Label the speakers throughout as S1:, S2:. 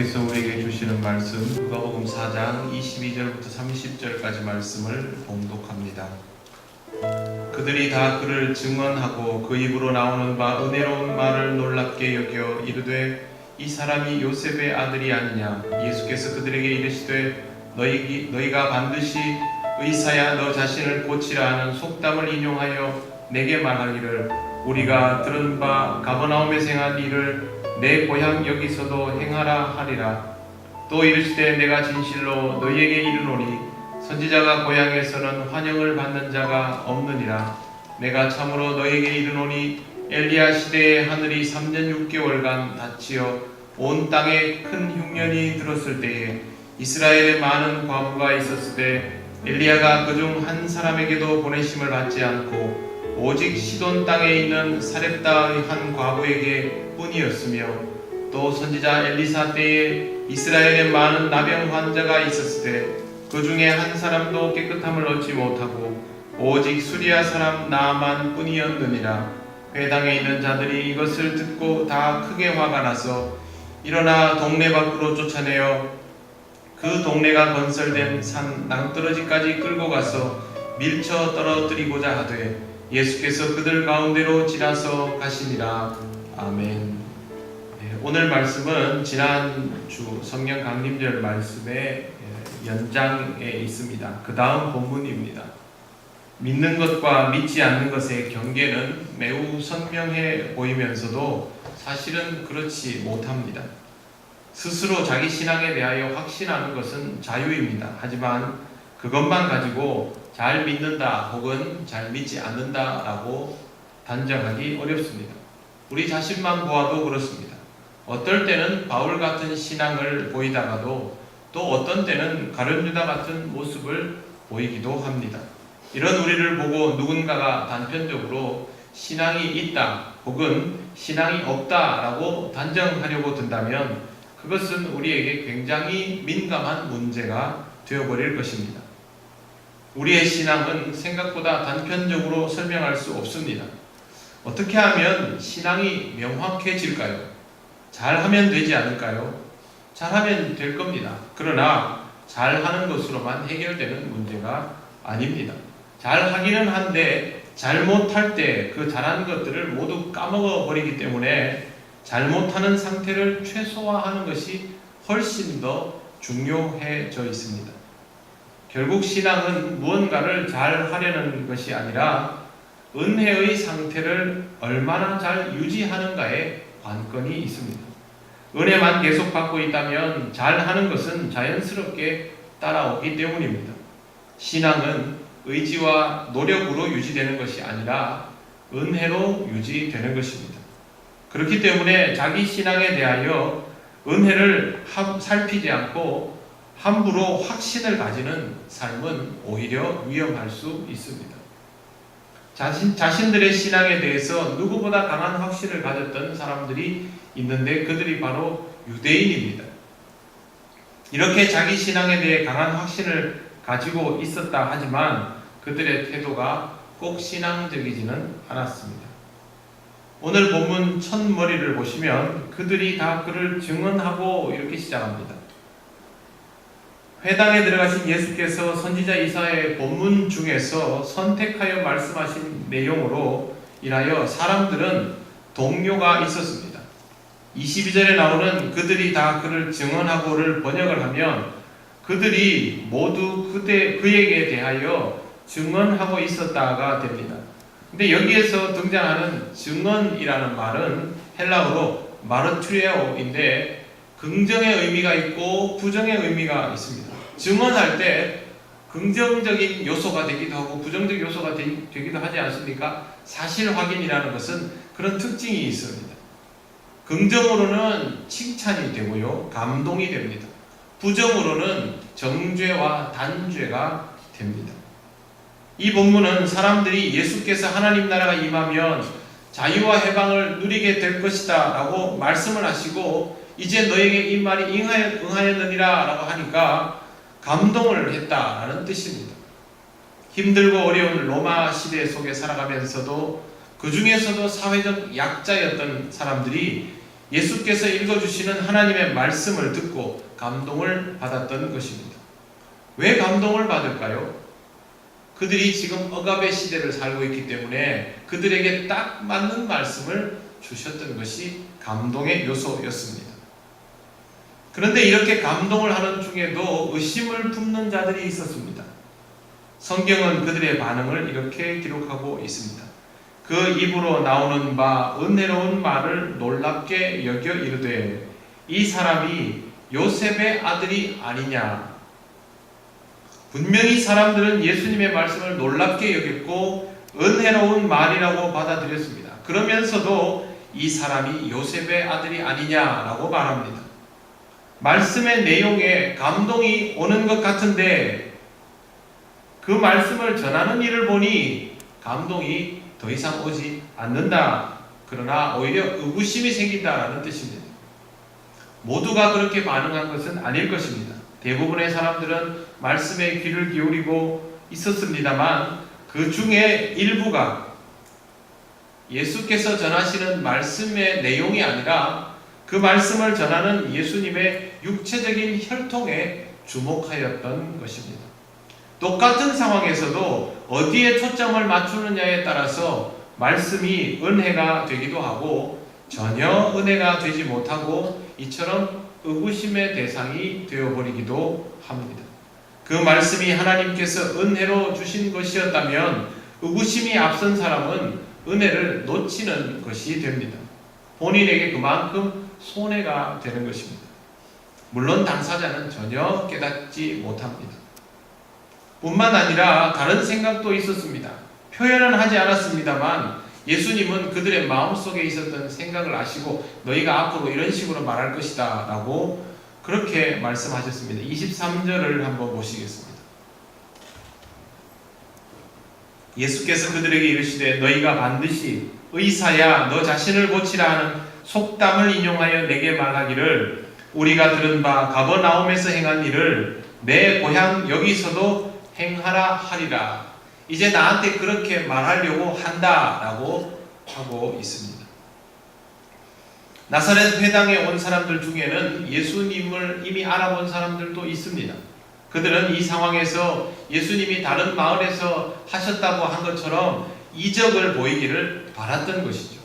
S1: 하나님께서 우리에게 주시는 말씀 누가복음 4장 22절부터 30절까지 말씀을 봉독합니다. 그들이 다 그를 증언하고 그 입으로 나오는 바 은혜로운 말을 놀랍게 여겨 이르되 이 사람이 요셉의 아들이 아니냐. 예수께서 그들에게 이르시되 너희가 반드시 의사야 너 자신을 고치라 하는 속담을 인용하여 내게 말하기를 우리가 들은 바 가버나움에서 행한 일을 내 고향 여기서도 행하라 하리라. 또 이르시되 내가 진실로 너희에게 이르노니 선지자가 고향에서는 환영을 받는 자가 없느니라. 내가 참으로 너희에게 이르노니 엘리야 시대에 하늘이 3년 6개월간 닫히어 온 땅에 큰 흉년이 들었을 때에 이스라엘에 많은 과부가 있었을 때 엘리야가 그중 한 사람에게도 보내심을 받지 않고 오직 시돈 땅에 있는 사렙다의 한 과부에게 뿐이었으며 또 선지자 엘리사 때에 이스라엘에 많은 나병 환자가 있었을 때 그 중에 한 사람도 깨끗함을 얻지 못하고 오직 수리아 사람 나아만 뿐이었느니라. 회당에 있는 자들이 이것을 듣고 다 크게 화가 나서 일어나 동네 밖으로 쫓아내어 그 동네가 건설된 산 낭떠러지까지 끌고 가서 밀쳐 떨어뜨리고자 하되 예수께서 그들 가운데로 지나서 가시니라. 아멘. 오늘 말씀은 지난주 성령 강림절 말씀의 연장에 있습니다. 그 다음 본문입니다. 믿는 것과 믿지 않는 것의 경계는 매우 선명해 보이면서도 사실은 그렇지 못합니다. 스스로 자기 신앙에 대하여 확신하는 것은 자유입니다. 하지만 그것만 가지고 잘 믿는다 혹은 잘 믿지 않는다 라고 단정하기 어렵습니다. 우리 자신만 보아도 그렇습니다. 어떨 때는 바울 같은 신앙을 보이다가도 또 어떤 때는 가룟유다 같은 모습을 보이기도 합니다. 이런 우리를 보고 누군가가 단편적으로 신앙이 있다 혹은 신앙이 없다 라고 단정하려고 든다면 그것은 우리에게 굉장히 민감한 문제가 되어버릴 것입니다. 우리의 신앙은 생각보다 단편적으로 설명할 수 없습니다. 어떻게 하면 신앙이 명확해질까요? 잘하면 되지 않을까요? 잘하면 될 겁니다. 그러나 잘하는 것으로만 해결되는 문제가 아닙니다. 잘하기는 한데 잘못할 때 그 잘한 것들을 모두 까먹어 버리기 때문에 잘못하는 상태를 최소화하는 것이 훨씬 더 중요해져 있습니다. 결국 신앙은 무언가를 잘 하려는 것이 아니라 은혜의 상태를 얼마나 잘 유지하는가에 관건이 있습니다. 은혜만 계속 받고 있다면 잘하는 것은 자연스럽게 따라오기 때문입니다. 신앙은 의지와 노력으로 유지되는 것이 아니라 은혜로 유지되는 것입니다. 그렇기 때문에 자기 신앙에 대하여 은혜를 살피지 않고 함부로 확신을 가지는 삶은 오히려 위험할 수 있습니다. 자신들의 신앙에 대해서 누구보다 강한 확신을 가졌던 사람들이 있는데 그들이 바로 유대인입니다. 이렇게 자기 신앙에 대해 강한 확신을 가지고 있었다 하지만 그들의 태도가 꼭 신앙적이지는 않았습니다. 오늘 본문 첫머리를 보시면 그들이 다 그를 증언하고 이렇게 시작합니다. 회당에 들어가신 예수께서 선지자 이사야의 본문 중에서 선택하여 말씀하신 내용으로 인하여 사람들은 동요가 있었습니다. 22절에 나오는 그들이 다 그를 증언하고를 번역을 하면 그들이 모두 그에게 대하여 증언하고 있었다가 됩니다. 근데 여기에서 등장하는 증언이라는 말은 헬라어로 마르투레오인데 긍정의 의미가 있고 부정의 의미가 있습니다. 증언할 때 긍정적인 요소가 되기도 하고 부정적 요소가 되기도 하지 않습니까? 사실 확인이라는 것은 그런 특징이 있습니다. 긍정으로는 칭찬이 되고요, 감동이 됩니다. 부정으로는 정죄와 단죄가 됩니다. 이 본문은 사람들이 예수께서 하나님 나라가 임하면 자유와 해방을 누리게 될 것이다 라고 말씀을 하시고 이제 너에게 이 말이 응하였느니라 라고 하니까 감동을 했다라는 뜻입니다. 힘들고 어려운 로마 시대 속에 살아가면서도 그 중에서도 사회적 약자였던 사람들이 예수께서 읽어주시는 하나님의 말씀을 듣고 감동을 받았던 것입니다. 왜 감동을 받을까요? 그들이 지금 억압의 시대를 살고 있기 때문에 그들에게 딱 맞는 말씀을 주셨던 것이 감동의 요소였습니다. 그런데 이렇게 감동을 하는 중에도 의심을 품는 자들이 있었습니다. 성경은 그들의 반응을 이렇게 기록하고 있습니다. 그 입으로 나오는 바 은혜로운 말을 놀랍게 여겨 이르되 이 사람이 요셉의 아들이 아니냐. 분명히 사람들은 예수님의 말씀을 놀랍게 여겼고 은혜로운 말이라고 받아들였습니다. 그러면서도 이 사람이 요셉의 아들이 아니냐라고 말합니다. 말씀의 내용에 감동이 오는 것 같은데 그 말씀을 전하는 이를 보니 감동이 더 이상 오지 않는다. 그러나 오히려 의구심이 생긴다라는 뜻입니다. 모두가 그렇게 반응한 것은 아닐 것입니다. 대부분의 사람들은 말씀에 귀를 기울이고 있었습니다만 그 중에 일부가 예수께서 전하시는 말씀의 내용이 아니라 그 말씀을 전하는 예수님의 육체적인 혈통에 주목하였던 것입니다. 똑같은 상황에서도 어디에 초점을 맞추느냐에 따라서 말씀이 은혜가 되기도 하고 전혀 은혜가 되지 못하고 이처럼 의구심의 대상이 되어버리기도 합니다. 그 말씀이 하나님께서 은혜로 주신 것이었다면 의구심이 앞선 사람은 은혜를 놓치는 것이 됩니다. 본인에게 그만큼 손해가 되는 것입니다. 물론 당사자는 전혀 깨닫지 못합니다. 뿐만 아니라 다른 생각도 있었습니다. 표현은 하지 않았습니다만 예수님은 그들의 마음속에 있었던 생각을 아시고 너희가 앞으로 이런 식으로 말할 것이다 라고 그렇게 말씀하셨습니다. 23절을 한번 보시겠습니다. 예수께서 그들에게 이르시되 너희가 반드시 의사야 너 자신을 고치라 하는 속담을 인용하여 내게 말하기를 우리가 들은 바 가버나움에서 행한 일을 내 고향 여기서도 행하라 하리라. 이제 나한테 그렇게 말하려고 한다라고 하고 있습니다. 나사렛 회당에 온 사람들 중에는 예수님을 이미 알아본 사람들도 있습니다. 그들은 이 상황에서 예수님이 다른 마을에서 하셨다고 한 것처럼 이적을 보이기를 바랐던 것이죠.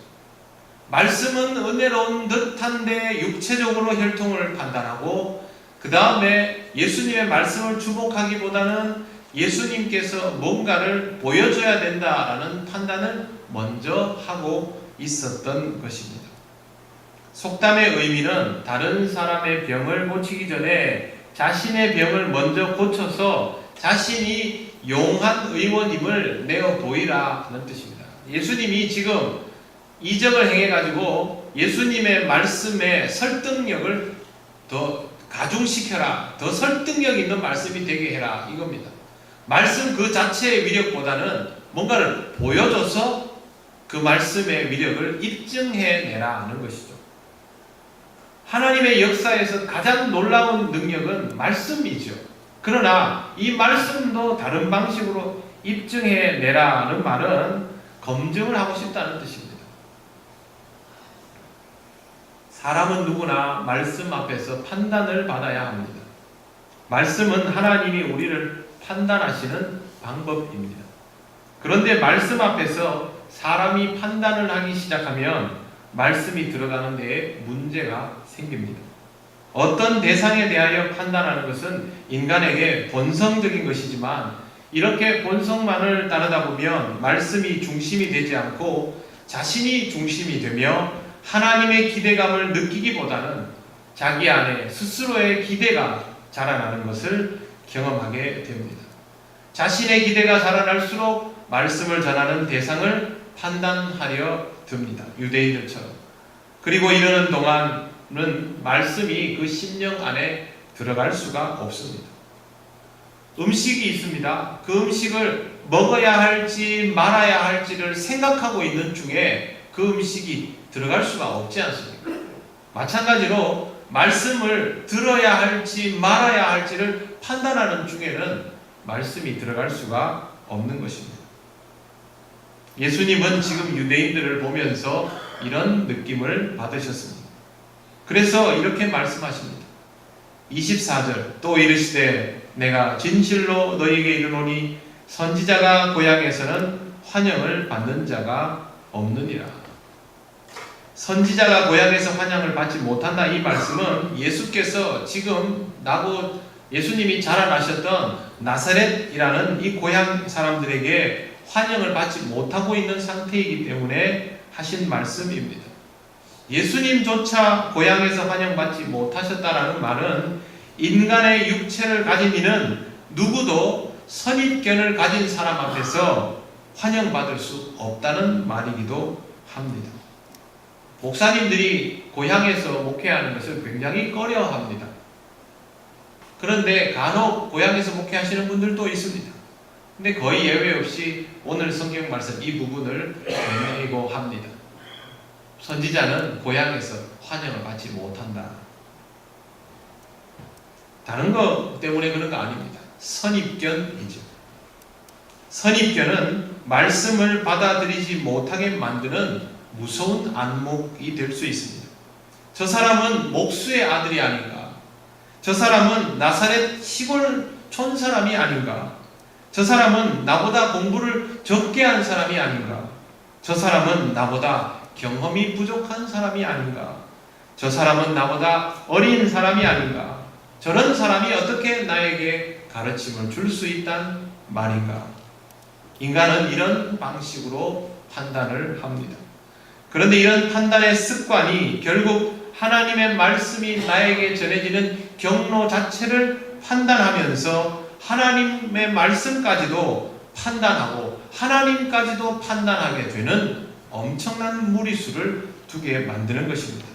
S1: 말씀은 은혜로운 듯한데 육체적으로 혈통을 판단하고 그 다음에 예수님의 말씀을 주목하기보다는 예수님께서 뭔가를 보여줘야 된다라는 판단을 먼저 하고 있었던 것입니다. 속담의 의미는 다른 사람의 병을 고치기 전에 자신의 병을 먼저 고쳐서 자신이 용한 의원임을 내어 보이라 하는 뜻입니다. 예수님이 지금 이적을 행해가지고 예수님의 말씀의 설득력을 더 가중시켜라, 더 설득력 있는 말씀이 되게 해라 이겁니다. 말씀 그 자체의 위력보다는 뭔가를 보여줘서 그 말씀의 위력을 입증해내라 하는 것이죠. 하나님의 역사에서 가장 놀라운 능력은 말씀이죠. 그러나 이 말씀도 다른 방식으로 입증해내라는 말은 검증을 하고 싶다는 뜻입니다. 사람은 누구나 말씀 앞에서 판단을 받아야 합니다. 말씀은 하나님이 우리를 판단하시는 방법입니다. 그런데 말씀 앞에서 사람이 판단을 하기 시작하면 말씀이 들어가는 데에 문제가 생깁니다. 어떤 대상에 대하여 판단하는 것은 인간에게 본성적인 것이지만 이렇게 본성만을 따르다 보면 말씀이 중심이 되지 않고 자신이 중심이 되며 하나님의 기대감을 느끼기보다는 자기 안에 스스로의 기대가 자라나는 것을 경험하게 됩니다. 자신의 기대가 자라날수록 말씀을 전하는 대상을 판단하려 듭니다. 유대인들처럼. 그리고 이러는 동안은 말씀이 그 심령 안에 들어갈 수가 없습니다. 음식이 있습니다. 그 음식을 먹어야 할지 말아야 할지를 생각하고 있는 중에 그 음식이 들어갈 수가 없지 않습니까? 마찬가지로 말씀을 들어야 할지 말아야 할지를 판단하는 중에는 말씀이 들어갈 수가 없는 것입니다. 예수님은 지금 유대인들을 보면서 이런 느낌을 받으셨습니다. 그래서 이렇게 말씀하십니다. 24절 또 이르시되 내가 진실로 너희에게 이르노니 선지자가 고향에서는 환영을 받는 자가 없느니라. 선지자가 고향에서 환영을 받지 못한다, 이 말씀은 예수께서 지금 예수님이 자라나셨던 나사렛이라는 이 고향 사람들에게 환영을 받지 못하고 있는 상태이기 때문에 하신 말씀입니다. 예수님조차 고향에서 환영받지 못하셨다라는 말은 인간의 육체를 가진 이는 누구도 선입견을 가진 사람 앞에서 환영받을 수 없다는 말이기도 합니다. 목사님들이 고향에서 목회하는 것을 굉장히 꺼려합니다. 그런데 간혹 고향에서 목회하시는 분들도 있습니다. 근데 거의 예외 없이 오늘 성경 말씀 이 부분을 내고 합니다. 선지자는 고향에서 환영을 받지 못한다. 다른 것 때문에 그런 거 아닙니다. 선입견이죠. 선입견은 말씀을 받아들이지 못하게 만드는 무서운 안목이 될 수 있습니다. 저 사람은 목수의 아들이 아닌가? 저 사람은 나사렛 시골촌 사람이 아닌가? 저 사람은 나보다 공부를 적게 한 사람이 아닌가? 저 사람은 나보다 경험이 부족한 사람이 아닌가? 저 사람은 나보다 어린 사람이 아닌가? 저런 사람이 어떻게 나에게 가르침을 줄 수 있단 말인가? 인간은 이런 방식으로 판단을 합니다. 그런데 이런 판단의 습관이 결국 하나님의 말씀이 나에게 전해지는 경로 자체를 판단하면서 하나님의 말씀까지도 판단하고 하나님까지도 판단하게 되는 엄청난 무리수를 두게 만드는 것입니다.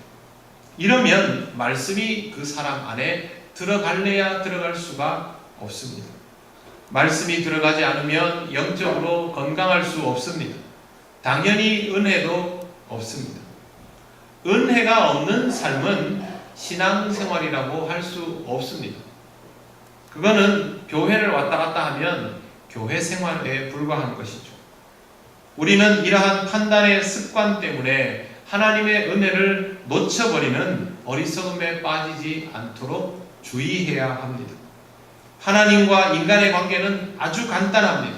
S1: 이러면 말씀이 그 사람 안에 들어갈래야 들어갈 수가 없습니다. 말씀이 들어가지 않으면 영적으로 건강할 수 없습니다. 당연히 은혜도 없습니다. 은혜가 없는 삶은 신앙생활이라고 할 수 없습니다. 그거는 교회를 왔다 갔다 하면 교회 생활에 불과한 것이죠. 우리는 이러한 판단의 습관 때문에 하나님의 은혜를 놓쳐버리는 어리석음에 빠지지 않도록 주의해야 합니다. 하나님과 인간의 관계는 아주 간단합니다.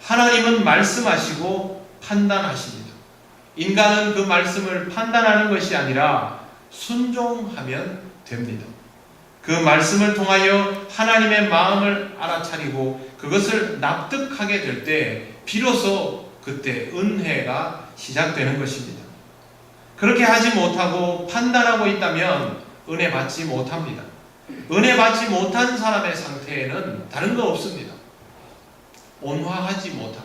S1: 하나님은 말씀하시고 판단하십니다. 인간은 그 말씀을 판단하는 것이 아니라 순종하면 됩니다. 그 말씀을 통하여 하나님의 마음을 알아차리고 그것을 납득하게 될 때 비로소 그때 은혜가 시작되는 것입니다. 그렇게 하지 못하고 판단하고 있다면 은혜 받지 못합니다. 은혜 받지 못한 사람의 상태에는 다른 거 없습니다. 온화하지 못합니다.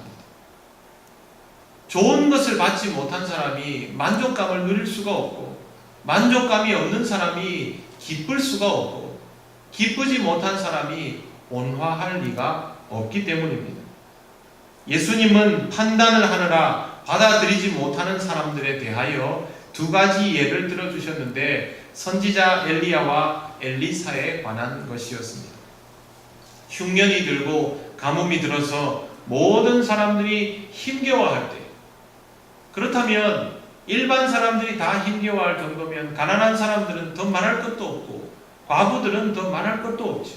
S1: 좋은 것을 받지 못한 사람이 만족감을 누릴 수가 없고, 만족감이 없는 사람이 기쁠 수가 없고, 기쁘지 못한 사람이 온화할 리가 없기 때문입니다. 예수님은 판단을 하느라 받아들이지 못하는 사람들에 대하여 두 가지 예를 들어주셨는데 선지자 엘리야와 엘리사에 관한 것이었습니다. 흉년이 들고 가뭄이 들어서 모든 사람들이 힘겨워할 때, 그렇다면 일반 사람들이 다 힘겨워할 정도면 가난한 사람들은 더 말할 것도 없고 과부들은 더 말할 것도 없죠.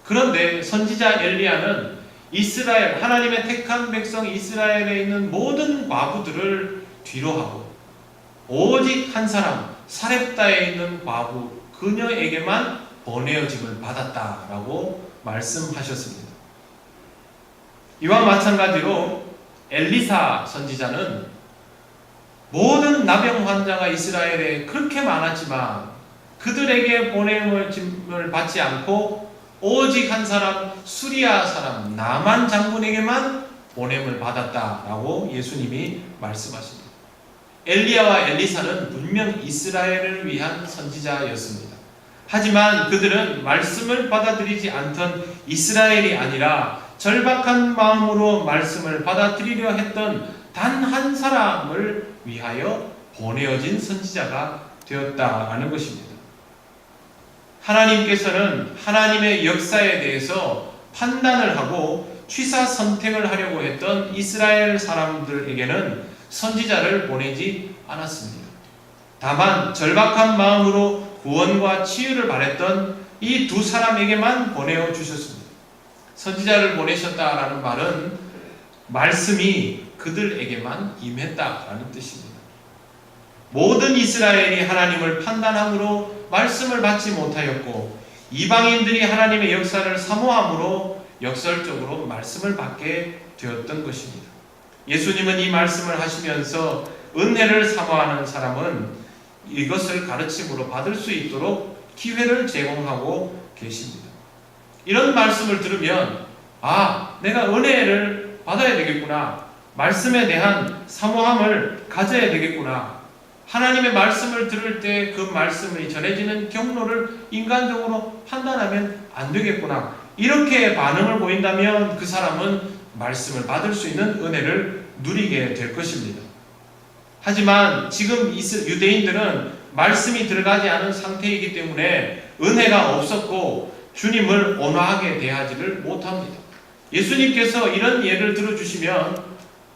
S1: 그런데 선지자 엘리야는 이스라엘, 하나님의 택한 백성 이스라엘에 있는 모든 과부들을 뒤로하고 오직 한 사람, 사렙다에 있는 과부 그녀에게만 보내어짐을 받았다라고 말씀하셨습니다. 이와 마찬가지로 엘리사 선지자는 모든 나병 환자가 이스라엘에 그렇게 많았지만 그들에게 보냄을 받지 않고 오직 한 사람, 수리아 사람 나만 장군에게만 보냄을 받았다라고 예수님이 말씀하십니다. 엘리야와 엘리사는 분명 이스라엘을 위한 선지자였습니다. 하지만 그들은 말씀을 받아들이지 않던 이스라엘이 아니라 절박한 마음으로 말씀을 받아들이려 했던 단 한 사람을 위하여 보내어진 선지자가 되었다라는 것입니다. 하나님께서는 하나님의 역사에 대해서 판단을 하고 취사 선택을 하려고 했던 이스라엘 사람들에게는 선지자를 보내지 않았습니다. 다만 절박한 마음으로 구원과 치유를 바랬던 이 두 사람에게만 보내어 주셨습니다. 선지자를 보내셨다라는 말은 말씀이 그들에게만 임했다라는 뜻입니다. 모든 이스라엘이 하나님을 판단함으로 말씀을 받지 못하였고 이방인들이 하나님의 역사를 사모함으로 역설적으로 말씀을 받게 되었던 것입니다. 예수님은 이 말씀을 하시면서 은혜를 사모하는 사람은 이것을 가르침으로 받을 수 있도록 기회를 제공하고 계십니다. 이런 말씀을 들으면 내가 은혜를 받아야 되겠구나. 말씀에 대한 사모함을 가져야 되겠구나. 하나님의 말씀을 들을 때 그 말씀이 전해지는 경로를 인간적으로 판단하면 안 되겠구나. 이렇게 반응을 보인다면 그 사람은 말씀을 받을 수 있는 은혜를 누리게 될 것입니다. 하지만 지금 유대인들은 말씀이 들어가지 않은 상태이기 때문에 은혜가 없었고 주님을 온화하게 대하지를 못합니다. 예수님께서 이런 예를 들어주시면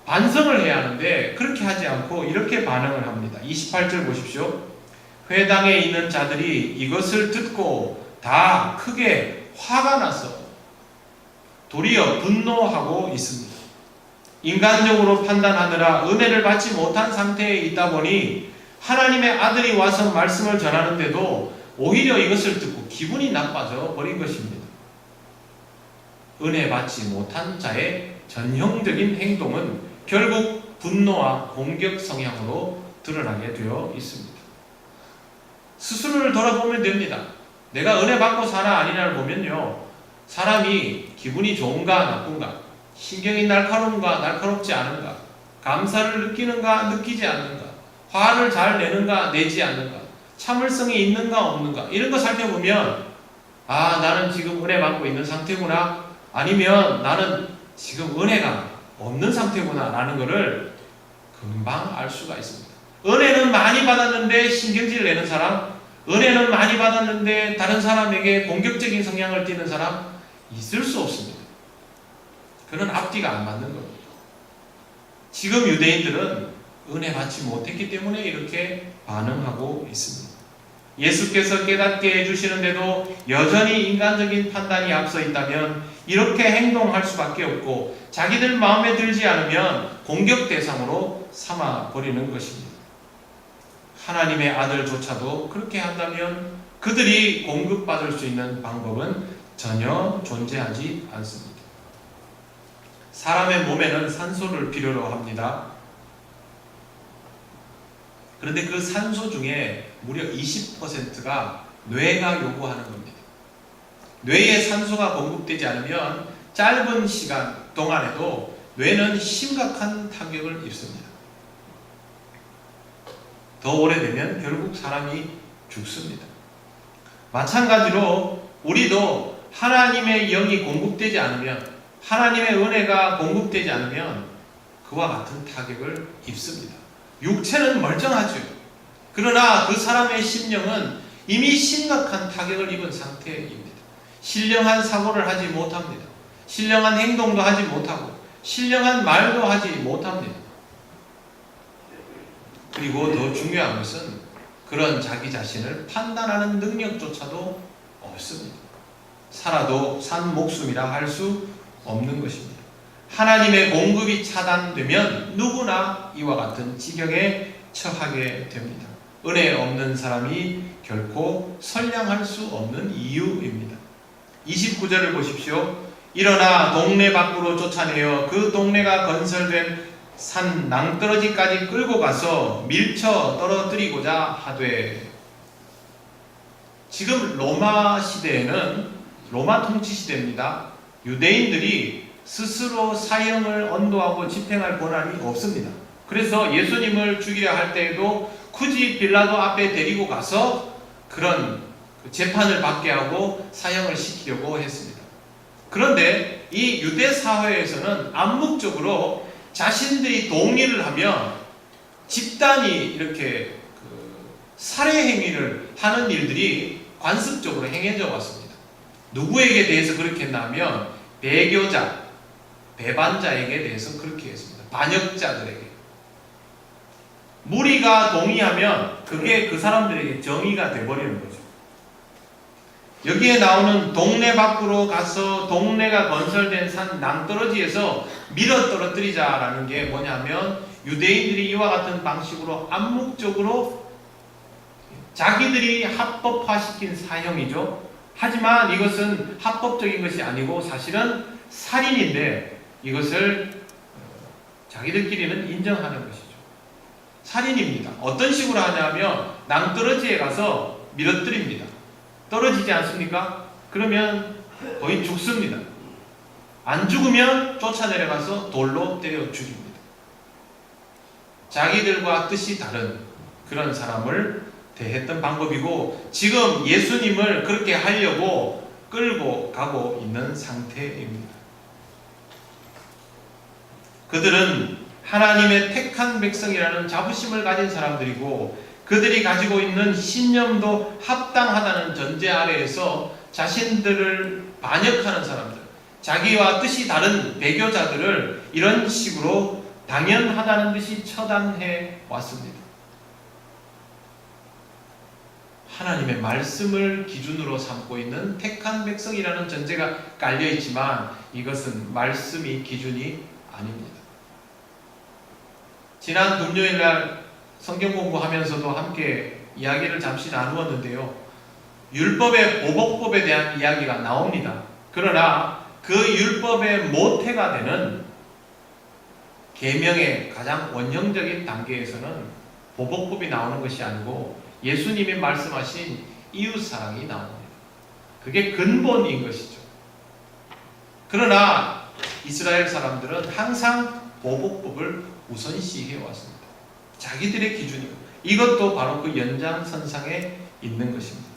S1: 반성을 해야 하는데 그렇게 하지 않고 이렇게 반응을 합니다. 28절 보십시오. 회당에 있는 자들이 이것을 듣고 다 크게 화가 나서 도리어 분노하고 있습니다. 인간적으로 판단하느라 은혜를 받지 못한 상태에 있다 보니 하나님의 아들이 와서 말씀을 전하는데도 오히려 이것을 듣고 기분이 나빠져 버린 것입니다. 은혜 받지 못한 자의 전형적인 행동은 결국 분노와 공격 성향으로 드러나게 되어 있습니다. 스스로를 돌아보면 됩니다. 내가 은혜 받고 사나 아니냐를 보면요, 사람이 기분이 좋은가 나쁜가, 신경이 날카로운가 날카롭지 않은가, 감사를 느끼는가 느끼지 않는가, 화를 잘 내는가 내지 않는가, 참을성이 있는가 없는가, 이런 거 살펴보면 나는 지금 은혜 받고 있는 상태구나, 아니면 나는 지금 은혜가 없는 상태구나 라는 것을 금방 알 수가 있습니다. 은혜는 많이 받았는데 신경질 내는 사람, 은혜는 많이 받았는데 다른 사람에게 공격적인 성향을 띠는 사람 있을 수 없습니다. 그는 앞뒤가 안 맞는 겁니다. 지금 유대인들은 은혜 받지 못했기 때문에 이렇게 반응하고 있습니다. 예수께서 깨닫게 해주시는데도 여전히 인간적인 판단이 앞서 있다면 이렇게 행동할 수밖에 없고 자기들 마음에 들지 않으면 공격 대상으로 삼아버리는 것입니다. 하나님의 아들조차도 그렇게 한다면 그들이 공급받을 수 있는 방법은 전혀 존재하지 않습니다. 사람의 몸에는 산소를 필요로 합니다. 그런데 그 산소 중에 무려 20%가 뇌가 요구하는 겁니다. 뇌에 산소가 공급되지 않으면 짧은 시간 동안에도 뇌는 심각한 타격을 입습니다. 더 오래되면 결국 사람이 죽습니다. 마찬가지로 우리도 하나님의 영이 공급되지 않으면, 하나님의 은혜가 공급되지 않으면 그와 같은 타격을 입습니다. 육체는 멀쩡하죠. 그러나 그 사람의 심령은 이미 심각한 타격을 입은 상태입니다. 신령한 사고를 하지 못합니다. 신령한 행동도 하지 못하고 신령한 말도 하지 못합니다. 그리고 더 중요한 것은 그런 자기 자신을 판단하는 능력조차도 없습니다. 살아도 산 목숨이라 할 수 없는 것입니다. 하나님의 공급이 차단되면 누구나 이와 같은 지경에 처하게 됩니다. 은혜 없는 사람이 결코 선량할 수 없는 이유입니다. 29절을 보십시오. 일어나 동네 밖으로 쫓아내어 그 동네가 건설된 산 낭떠러지까지 끌고 가서 밀쳐 떨어뜨리고자 하되. 지금 로마 시대에는, 로마 통치 시대입니다. 유대인들이 스스로 사형을 언도하고 집행할 권한이 없습니다. 그래서 예수님을 죽이려 할 때에도 굳이 빌라도 앞에 데리고 가서 그런 재판을 받게 하고 사형을 시키려고 했습니다. 그런데 이 유대 사회에서는 암묵적으로 자신들이 동의를 하면 집단이 이렇게 살해 행위를 하는 일들이 관습적으로 행해져 왔습니다. 누구에게 대해서 그렇게 했냐면 배교자, 배반자에게 대해서 그렇게 했습니다. 반역자들에게. 무리가 동의하면 그게 그 사람들에게 정의가 돼버리는 거죠. 여기에 나오는 동네 밖으로 가서 동네가 건설된 산 낭떠러지에서 밀어 떨어뜨리자라는 게 뭐냐면, 유대인들이 이와 같은 방식으로 암묵적으로 자기들이 합법화시킨 사형이죠. 하지만 이것은 합법적인 것이 아니고 사실은 살인인데 이것을 자기들끼리는 인정하는 것이죠. 살인입니다. 어떤 식으로 하냐면 낭떠러지에 가서 밀어뜨립니다. 떨어지지 않습니까? 그러면 거의 죽습니다. 안 죽으면 쫓아내려가서 돌로 때려 죽입니다. 자기들과 뜻이 다른 그런 사람을 대했던 방법이고, 지금 예수님을 그렇게 하려고 끌고 가고 있는 상태입니다. 그들은 하나님의 택한 백성이라는 자부심을 가진 사람들이고, 그들이 가지고 있는 신념도 합당하다는 전제 아래에서 자신들을 반역하는 사람들, 자기와 뜻이 다른 배교자들을 이런 식으로 당연하다는 듯이 처단해 왔습니다. 하나님의 말씀을 기준으로 삼고 있는 택한 백성이라는 전제가 깔려 있지만 이것은 말씀이 기준이 아닙니다. 지난 금요일날 성경 공부하면서도 함께 이야기를 잠시 나누었는데요. 율법의 보복법에 대한 이야기가 나옵니다. 그러나 그 율법의 모태가 되는 계명의 가장 원형적인 단계에서는 보복법이 나오는 것이 아니고 예수님이 말씀하신 이웃사랑이 나옵니다. 그게 근본인 것이죠. 그러나 이스라엘 사람들은 항상 보복법을 우선시해 왔습니다. 자기들의 기준이고, 이것도 바로 그 연장선상에 있는 것입니다.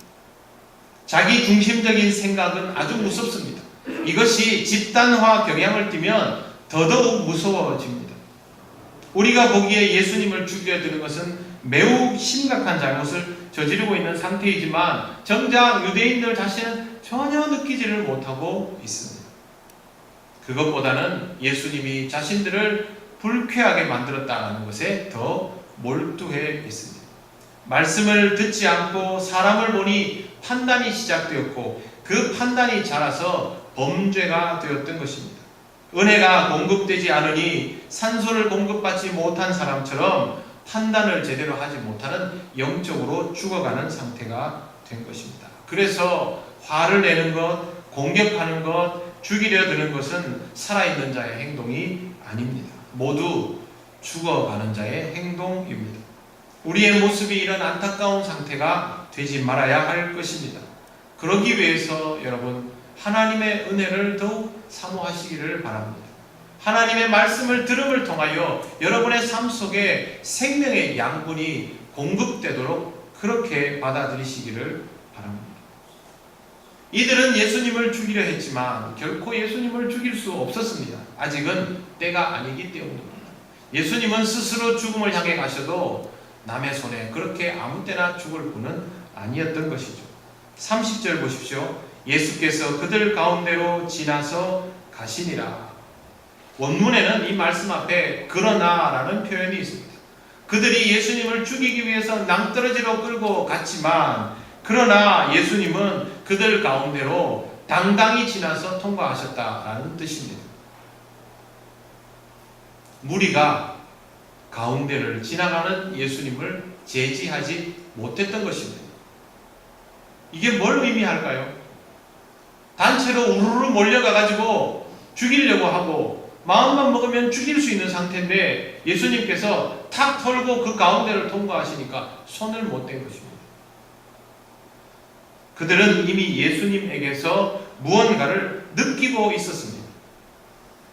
S1: 자기 중심적인 생각은 아주 무섭습니다. 이것이 집단화 경향을 띠면 더더욱 무서워집니다. 우리가 보기에 예수님을 죽여야 되는 것은 매우 심각한 잘못을 저지르고 있는 상태이지만 정작 유대인들 자신은 전혀 느끼지를 못하고 있습니다. 그것보다는 예수님이 자신들을 불쾌하게 만들었다는 것에 더 몰두해 있습니다. 말씀을 듣지 않고 사람을 보니 판단이 시작되었고 그 판단이 자라서 범죄가 되었던 것입니다. 은혜가 공급되지 않으니 산소를 공급받지 못한 사람처럼 판단을 제대로 하지 못하는 영적으로 죽어가는 상태가 된 것입니다. 그래서 화를 내는 것, 공격하는 것, 죽이려 드는 것은 살아있는 자의 행동이 아닙니다. 모두 죽어가는 자의 행동입니다. 우리의 모습이 이런 안타까운 상태가 되지 말아야 할 것입니다. 그러기 위해서 여러분, 하나님의 은혜를 더욱 사모하시기를 바랍니다. 하나님의 말씀을 들음을 통하여 여러분의 삶 속에 생명의 양분이 공급되도록 그렇게 받아들이시기를 바랍니다. 이들은 예수님을 죽이려 했지만 결코 예수님을 죽일 수 없었습니다. 아직은 때가 아니기 때문입니다. 예수님은 스스로 죽음을 향해 가셔도 남의 손에 그렇게 아무 때나 죽을 분은 아니었던 것이죠. 30절 보십시오. 예수께서 그들 가운데로 지나서 가시니라. 원문에는 이 말씀 앞에 그러나라는 표현이 있습니다. 그들이 예수님을 죽이기 위해서 낭떠러지로 끌고 갔지만 그러나 예수님은 그들 가운데로 당당히 지나서 통과하셨다라는 뜻입니다. 무리가 가운데를 지나가는 예수님을 제지하지 못했던 것입니다. 이게 뭘 의미할까요? 단체로 우르르 몰려가가지고 죽이려고 하고 마음만 먹으면 죽일 수 있는 상태인데 예수님께서 탁 털고 그 가운데를 통과하시니까 손을 못 댄 것입니다. 그들은 이미 예수님에게서 무언가를 느끼고 있었습니다.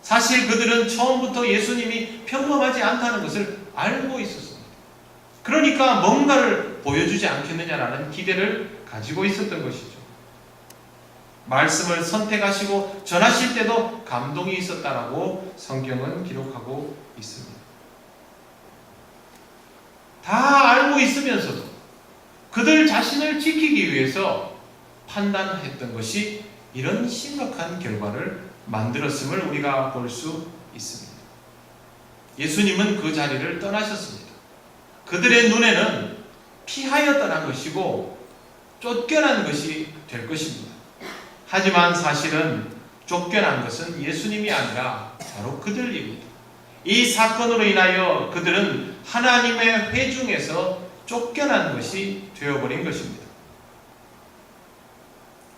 S1: 사실 그들은 처음부터 예수님이 평범하지 않다는 것을 알고 있었습니다. 그러니까 뭔가를 보여주지 않겠느냐라는 기대를 가지고 있었던 것이죠. 말씀을 선택하시고 전하실 때도 감동이 있었다라고 성경은 기록하고 있습니다. 다 알고 있으면서도 그들 자신을 지키기 위해서 판단했던 것이 이런 심각한 결과를 만들었음을 우리가 볼 수 있습니다. 예수님은 그 자리를 떠나셨습니다. 그들의 눈에는 피하여 떠난 것이고 쫓겨난 것이 될 것입니다. 하지만 사실은 쫓겨난 것은 예수님이 아니라 바로 그들입니다. 이 사건으로 인하여 그들은 하나님의 회중에서 쫓겨난 것이 되어버린 것입니다.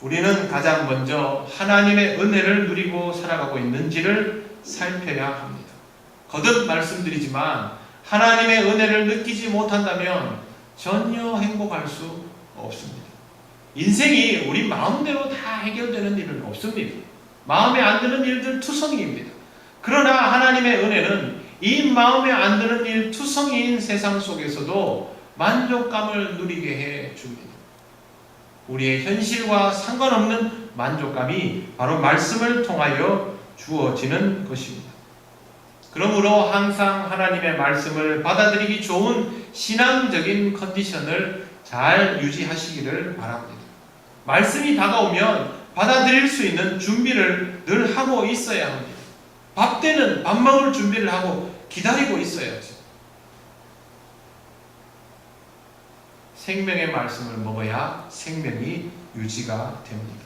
S1: 우리는 가장 먼저 하나님의 은혜를 누리고 살아가고 있는지를 살펴야 합니다. 거듭 말씀드리지만 하나님의 은혜를 느끼지 못한다면 전혀 행복할 수 없습니다. 인생이 우리 마음대로 다 해결되는 일은 없습니다. 마음에 안 드는 일들 투성이입니다. 그러나 하나님의 은혜는 이 마음에 안 드는 일 투성이인 세상 속에서도 만족감을 누리게 해 줍니다. 우리의 현실과 상관없는 만족감이 바로 말씀을 통하여 주어지는 것입니다. 그러므로 항상 하나님의 말씀을 받아들이기 좋은 신앙적인 컨디션을 잘 유지하시기를 바랍니다. 말씀이 다가오면 받아들일 수 있는 준비를 늘 하고 있어야 합니다. 밥 때는 밥 먹을 준비를 하고 기다리고 있어야죠. 생명의 말씀을 먹어야 생명이 유지가 됩니다.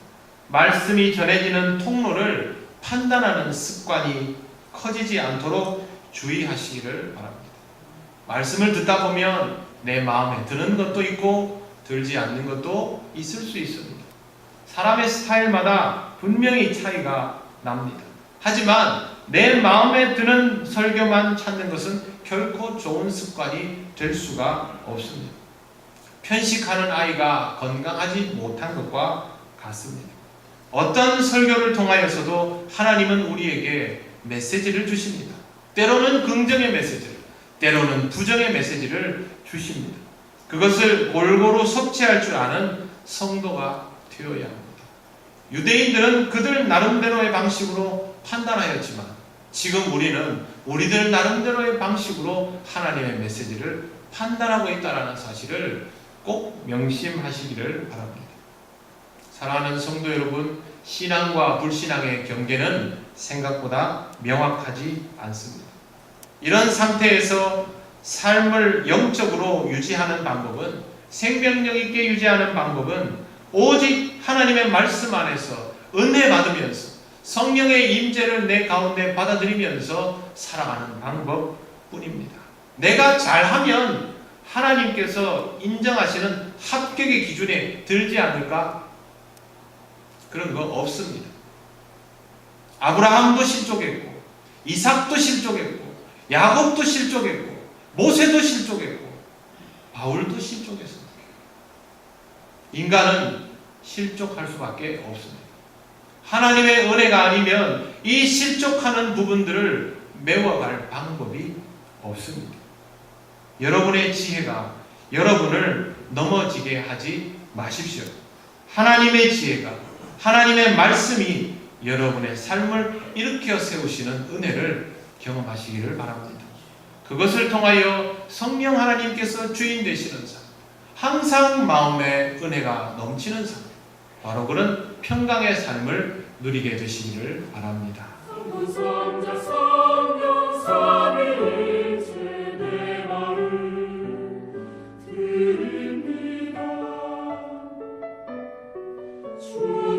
S1: 말씀이 전해지는 통로를 판단하는 습관이 커지지 않도록 주의하시기를 바랍니다. 말씀을 듣다 보면 내 마음에 드는 것도 있고 들지 않는 것도 있을 수 있습니다. 사람의 스타일마다 분명히 차이가 납니다. 하지만 내 마음에 드는 설교만 찾는 것은 결코 좋은 습관이 될 수가 없습니다. 편식하는 아이가 건강하지 못한 것과 같습니다. 어떤 설교를 통하여서도 하나님은 우리에게 메시지를 주십니다. 때로는 긍정의 메시지를, 때로는 부정의 메시지를 주십니다. 그것을 골고루 섭취할 줄 아는 성도가 되어야 합니다. 유대인들은 그들 나름대로의 방식으로 판단하였지만 지금 우리는 우리들 나름대로의 방식으로 하나님의 메시지를 판단하고 있다는 사실을 꼭 명심하시기를 바랍니다. 사랑하는 성도 여러분, 신앙과 불신앙의 경계는 생각보다 명확하지 않습니다. 이런 상태에서 삶을 영적으로 유지하는 방법은, 생명력 있게 유지하는 방법은 오직 하나님의 말씀 안에서 은혜 받으면서 성령의 임재를 내 가운데 받아들이면서 살아가는 방법뿐입니다. 내가 잘하면 하나님께서 인정하시는 합격의 기준에 들지 않을까? 그런 거 없습니다. 아브라함도 실족했고, 이삭도 실족했고, 야곱도 실족했고, 모세도 실족했고, 바울도 실족했습니다. 인간은 실족할 수밖에 없습니다. 하나님의 은혜가 아니면 이 실족하는 부분들을 메워갈 방법이 없습니다. 여러분의 지혜가 여러분을 넘어지게 하지 마십시오. 하나님의 지혜가, 하나님의 말씀이 여러분의 삶을 일으켜 세우시는 은혜를 경험하시기를 바랍니다. 그것을 통하여 성령 하나님께서 주인 되시는 삶, 항상 마음에 은혜가 넘치는 삶, 바로 그런 평강의 삶을 누리게 되시기를 바랍니다.
S2: 주